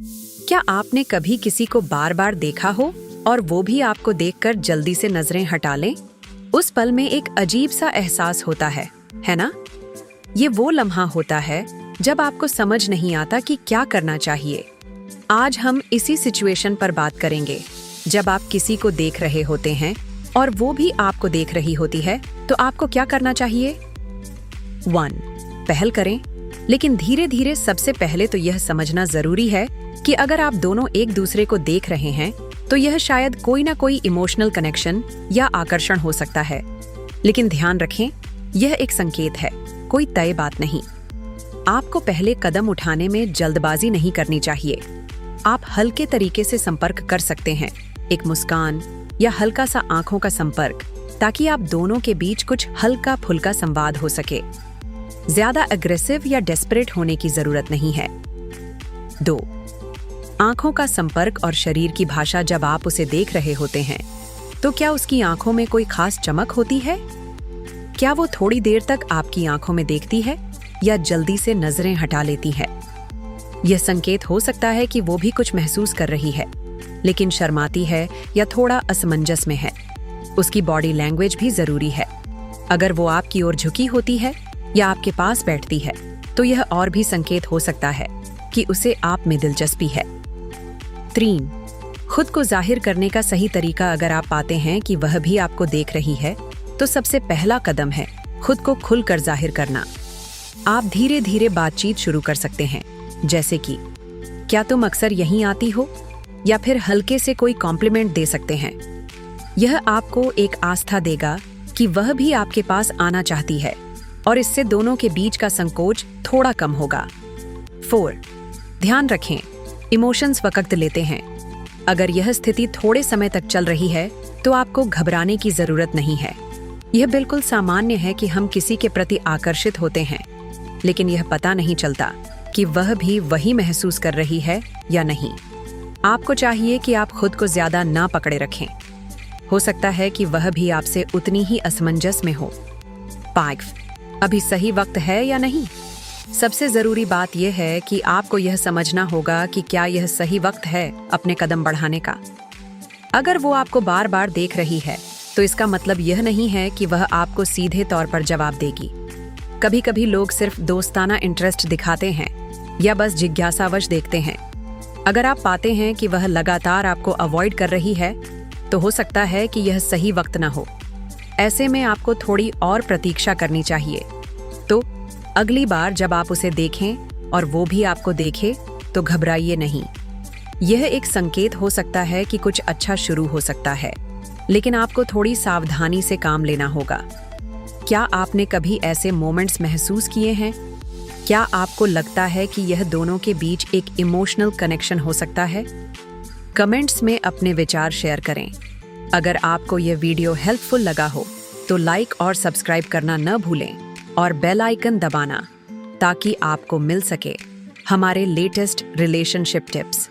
क्या आपने कभी किसी को बार बार देखा हो और वो भी आपको देखकर जल्दी से नजरें हटा लें? उस पल में एक अजीब सा एहसास होता है ना? ये वो लम्हा होता है जब आपको समझ नहीं आता कि क्या करना चाहिए। आज हम इसी सिचुएशन पर बात करेंगे, जब आप किसी को देख रहे होते हैं और वो भी आपको देख रही होती है, तो आपको क्या करना चाहिए? 1. पहल करें, लेकिन धीरे धीरे। सबसे पहले तो यह समझना जरूरी है कि अगर आप दोनों एक दूसरे को देख रहे हैं तो यह शायद कोई ना कोई इमोशनल कनेक्शन या आकर्षण हो सकता है। लेकिन ध्यान रखें, यह एक संकेत है, कोई तय बात नहीं। आपको पहले कदम उठाने में जल्दबाजी नहीं करनी चाहिए। आप हल्के तरीके से संपर्क कर सकते हैं, एक मुस्कान या हल्का सा आंखों का संपर्क, ताकि आप दोनों के बीच कुछ हल्का फुल्का संवाद हो सके। ज्यादा अग्रेसिव या डेस्परेट होने की जरूरत नहीं है। 2. आंखों का संपर्क और शरीर की भाषा। जब आप उसे देख रहे होते हैं तो क्या उसकी आंखों में कोई खास चमक होती है? क्या वो थोड़ी देर तक आपकी आंखों में देखती है या जल्दी से नजरें हटा लेती है? यह संकेत हो सकता है कि वो भी कुछ महसूस कर रही है, लेकिन शर्माती है या थोड़ा असमंजस में है। उसकी बॉडी लैंग्वेज भी जरूरी है। अगर वो आपकी ओर झुकी होती है या आपके पास बैठती है, तो यह और भी संकेत हो सकता है कि उसे आप में दिलचस्पी है। 3. खुद को जाहिर करने का सही तरीका। अगर आप पाते हैं कि वह भी आपको देख रही है, तो सबसे पहला कदम है खुद को खुलकर जाहिर करना। आप धीरे धीरे बातचीत शुरू कर सकते हैं, जैसे कि क्या तुम अक्सर यहीं आती हो, या फिर हल्के से कोई कॉम्प्लीमेंट दे सकते हैं। यह आपको एक आस्था देगा कि वह भी आपके पास आना चाहती है, और इससे दोनों के बीच का संकोच थोड़ा कम होगा। 4. ध्यान रखें, इमोशंस वक्त लेते हैं। अगर यह स्थिति थोड़े समय तक चल रही है तो आपको घबराने की जरूरत नहीं है। यह बिल्कुल सामान्य है कि हम किसी के प्रति आकर्षित होते हैं, लेकिन यह पता नहीं चलता कि वह भी वही महसूस कर रही है या नहीं। आपको चाहिए कि आप खुद को ज्यादा ना पकड़े रखें। हो सकता है कि वह भी आपसे उतनी ही असमंजस में हो। 5. अभी सही वक्त है या नहीं? सबसे जरूरी बात यह है कि आपको यह समझना होगा कि क्या यह सही वक्त है अपने कदम बढ़ाने का। अगर वो आपको बार बार देख रही है, तो इसका मतलब यह नहीं है कि वह आपको सीधे तौर पर जवाब देगी। कभी कभी लोग सिर्फ दोस्ताना इंटरेस्ट दिखाते हैं या बस जिज्ञासावश देखते हैं। अगर आप पाते हैं कि वह लगातार आपको अवॉइड कर रही है, तो हो सकता है कि यह सही वक्त न हो। ऐसे में आपको थोड़ी और प्रतीक्षा करनी चाहिए। तो अगली बार जब आप उसे देखें और वो भी आपको देखे, तो घबराइए नहीं। यह एक संकेत हो सकता है कि कुछ अच्छा शुरू हो सकता है, लेकिन आपको थोड़ी सावधानी से काम लेना होगा। क्या आपने कभी ऐसे मोमेंट्स महसूस किए हैं? क्या आपको लगता है कि यह दोनों के बीच एक इमोशनल कनेक्शन हो सकता है? कमेंट्स में अपने विचार शेयर करें। अगर आपको यह वीडियो हेल्पफुल लगा हो, तो लाइक और सब्सक्राइब करना न भूलें और बेल आइकन दबाना, ताकि आपको मिल सके हमारे लेटेस्ट रिलेशनशिप टिप्स।